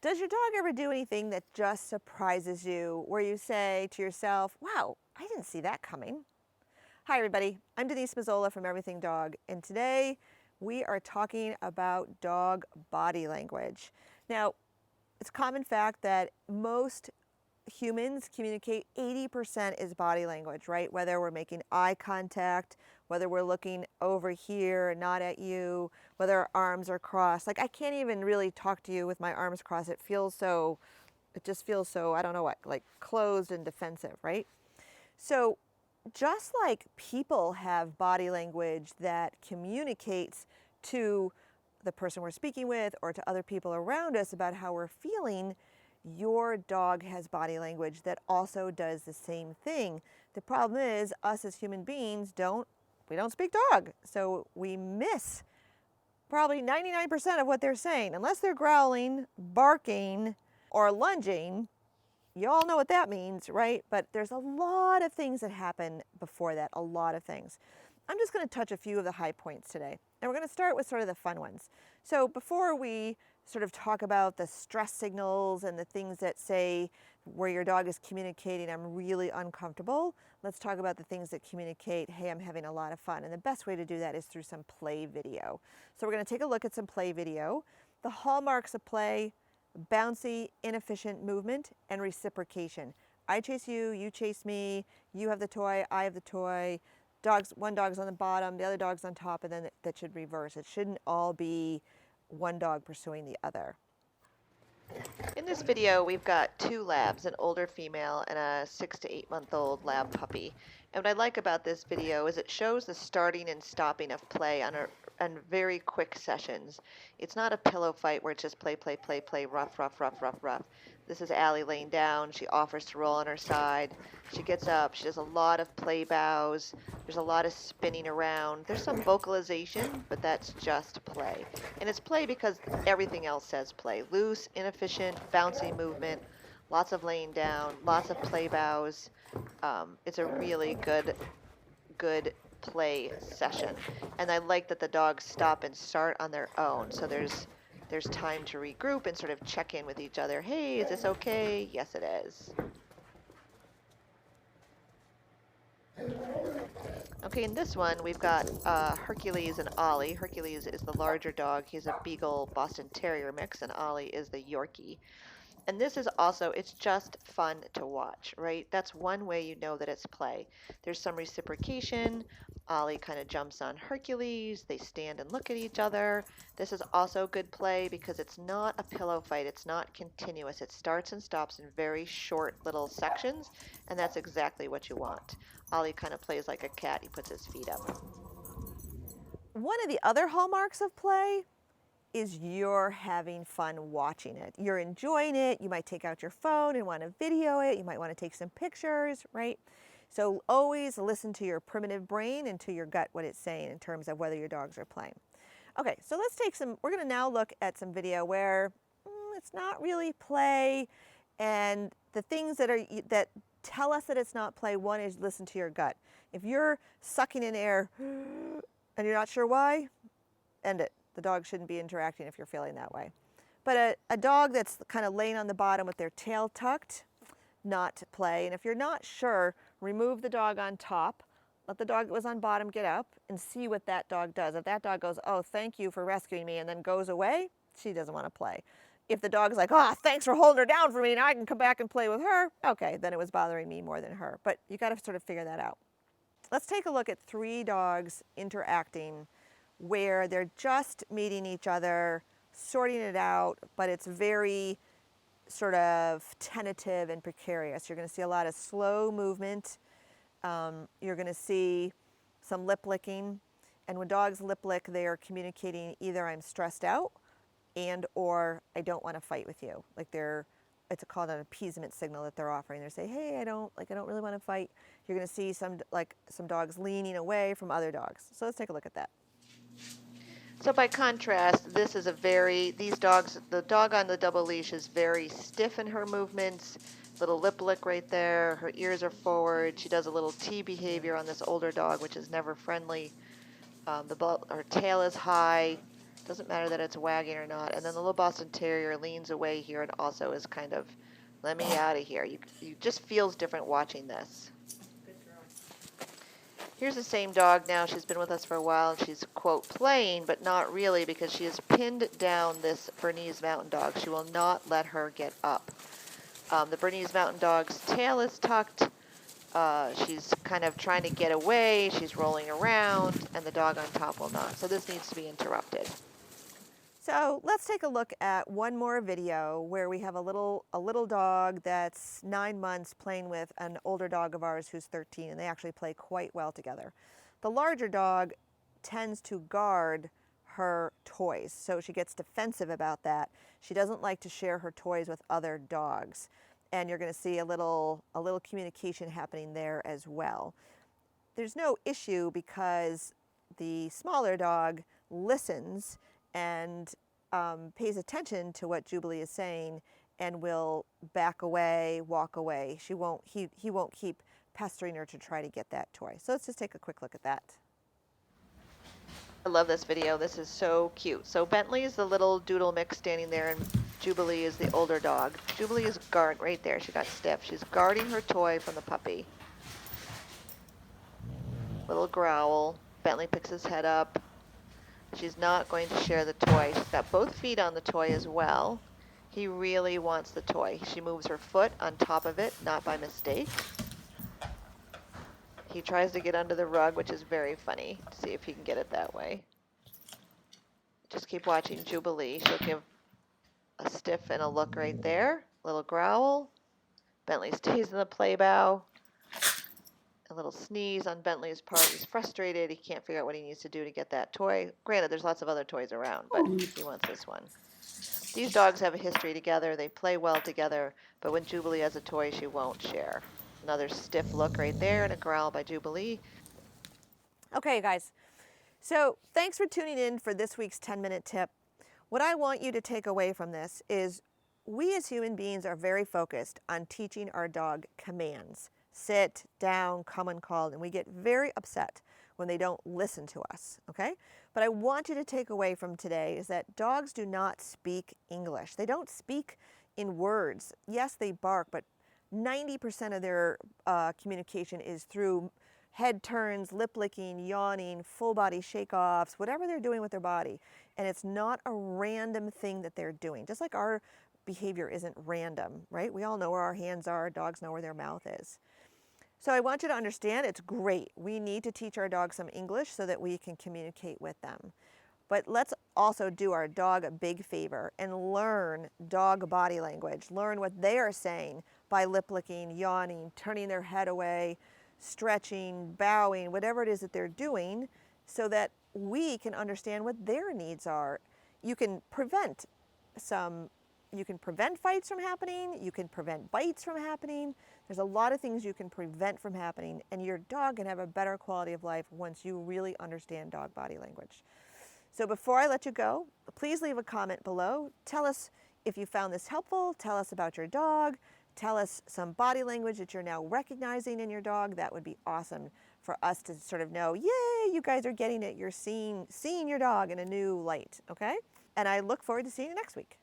Does your dog ever do anything that just surprises you, where you say to yourself, wow, I didn't see that coming? Hi everybody, I'm Denise Mazzola from Everything Dog, and today we are talking about dog body language. Now, it's a common fact that most humans communicate 80% is body language, right? Whether we're making eye contact, whether we're looking over here and not at you, whether our arms are crossed. Like I can't even really talk to you with my arms crossed. It just feels so, I don't know what, like closed and defensive, right? So just like people have body language that communicates to the person we're speaking with or to other people around us about how we're feeling, your dog has body language that also does the same thing. The problem is us as human beings we don't speak dog. So we miss probably 99% of what they're saying. Unless they're growling, barking, or lunging, you all know what that means, right? But there's a lot of things that happen before that, a lot of things. I'm just going to touch a few of the high points today. And we're going to start with sort of the fun ones. So before we sort of talk about the stress signals and the things that say where your dog is communicating, I'm really uncomfortable, let's talk about the things that communicate, hey, I'm having a lot of fun. And the best way to do that is through some play video. So we're going to take a look at some play video. The hallmarks of play: bouncy, inefficient movement, and reciprocation. I chase you, you chase me, you have the toy, I have the toy. One dog's on the bottom, the other dog's on top, and then that should reverse. It shouldn't all be one dog pursuing the other. In this video, we've got two labs, an older female and a 6 to 8 month old lab puppy. And what I like about this video is it shows the starting and stopping of play on very quick sessions. It's not a pillow fight where it's just play, play, play, play, rough, rough, rough, rough, rough. This is Allie laying down. She offers to roll on her side. She gets up. She does a lot of play bows. There's a lot of spinning around. There's some vocalization, but that's just play. And it's play because everything else says play. Loose, inefficient, bouncy movement, lots of laying down, lots of play bows. It's a really good play session. And I like that the dogs stop and start on their own. So there's time to regroup and sort of check in with each other. Hey, is this okay? Yes, it is. Okay, in this one, we've got Hercules and Ollie. Hercules is the larger dog. He's a Beagle Boston Terrier mix, and Ollie is the Yorkie. And this is also, it's just fun to watch, right? That's one way you know that it's play. There's some reciprocation. Ollie kind of jumps on Hercules. They stand and look at each other. This is also good play because it's not a pillow fight. It's not continuous. It starts and stops in very short little sections, and that's exactly what you want. Ollie kind of plays like a cat. He puts his feet up. One of the other hallmarks of play is you're having fun watching it. You're enjoying it. You might take out your phone and want to video it. You might want to take some pictures, right? So always listen to your primitive brain and to your gut, what it's saying in terms of whether your dogs are playing. Okay, so let's take we're going to now look at some video where it's not really play, and the things that tell us that it's not play, one is listen to your gut. If you're sucking in air and you're not sure why, end it. The dog shouldn't be interacting if you're feeling that way. But a dog that's kind of laying on the bottom with their tail tucked, not play. And if you're not sure, remove the dog on top, let the dog that was on bottom get up, and see what that dog does. If that dog goes, oh, thank you for rescuing me, and then goes away, she doesn't want to play. If the dog's like, oh, thanks for holding her down for me, now I can come back and play with her, okay, then it was bothering me more than her. But you got to sort of figure that out. Let's take a look at 3 dogs interacting where they're just meeting each other, sorting it out, but it's very sort of tentative and precarious. You're going to see a lot of slow movement. You're going to see some lip licking. And when dogs lip lick, they are communicating either I'm stressed out and or I don't want to fight with you. Like it's called an appeasement signal that they're offering. They're saying, hey, I don't really want to fight. You're going to see some dogs leaning away from other dogs. So let's take a look at that. So by contrast, this is the dog on the double leash is very stiff in her movements, little lip lick right there, her ears are forward, she does a little T behavior on this older dog, which is never friendly. Her tail is high, Doesn't matter that it's wagging or not. And then the little Boston Terrier leans away here and also is kind of, let me out of here. You just feels different watching this. Here's the same dog now. She's been with us for a while, and she's, quote, playing, but not really, because she has pinned down this Bernese Mountain Dog. She will not let her get up. The Bernese Mountain Dog's tail is tucked. She's kind of trying to get away. She's rolling around, and the dog on top will not. So this needs to be interrupted. So let's take a look at one more video where we have a little dog that's 9 months playing with an older dog of ours who's 13, and they actually play quite well together. The larger dog tends to guard her toys, so she gets defensive about that. She doesn't like to share her toys with other dogs, and you're going to see a little communication happening there as well. There's no issue because the smaller dog listens and pays attention to what Jubilee is saying and will back away, walk away. He won't keep pestering her to try to get that toy. So let's just take a quick look at that. I love this video. This is so cute. So Bentley is the little doodle mix standing there, and Jubilee is the older dog. Jubilee is right there. She got stiff. She's guarding her toy from the puppy. Little growl. Bentley picks his head up. She's not going to share the toy. She's got both feet on the toy as well. He really wants the toy. She moves her foot on top of it, not by mistake. He tries to get under the rug, which is very funny, to see if he can get it that way. Just keep watching Jubilee. She'll give a stiff and a look right there. Little growl. Bentley stays in the play bow. A little sneeze on Bentley's part. He's frustrated. He can't figure out what he needs to do to get that toy. Granted, there's lots of other toys around, but he wants this one. These dogs have a history together. They play well together, but when Jubilee has a toy, she won't share. Another stiff look right there and a growl by Jubilee. Okay, guys. So thanks for tuning in for this week's 10-minute tip. What I want you to take away from this is we as human beings are very focused on teaching our dog commands. Sit, down, come when called, and we get very upset when they don't listen to us, okay? But I want you to take away from today is that dogs do not speak English. They don't speak in words. Yes, they bark, but 90% of their communication is through head turns, lip licking, yawning, full body shake-offs, whatever they're doing with their body. And it's not a random thing that they're doing. Just like our behavior isn't random, right? We all know where our hands are. Dogs know where their mouth is. So I want you to understand it's great. We need to teach our dogs some English so that we can communicate with them. But let's also do our dog a big favor and learn dog body language. Learn what they are saying by lip licking, yawning, turning their head away, stretching, bowing, whatever it is that they're doing, so that we can understand what their needs are. You can prevent fights from happening, you can prevent bites from happening. There's a lot of things you can prevent from happening, and your dog can have a better quality of life once you really understand dog body language. So before I let you go, please leave a comment below. Tell us if you found this helpful. Tell us about your dog. Tell us some body language that you're now recognizing in your dog. That would be awesome for us to sort of know, yay, you guys are getting it. You're seeing your dog in a new light, okay? And I look forward to seeing you next week.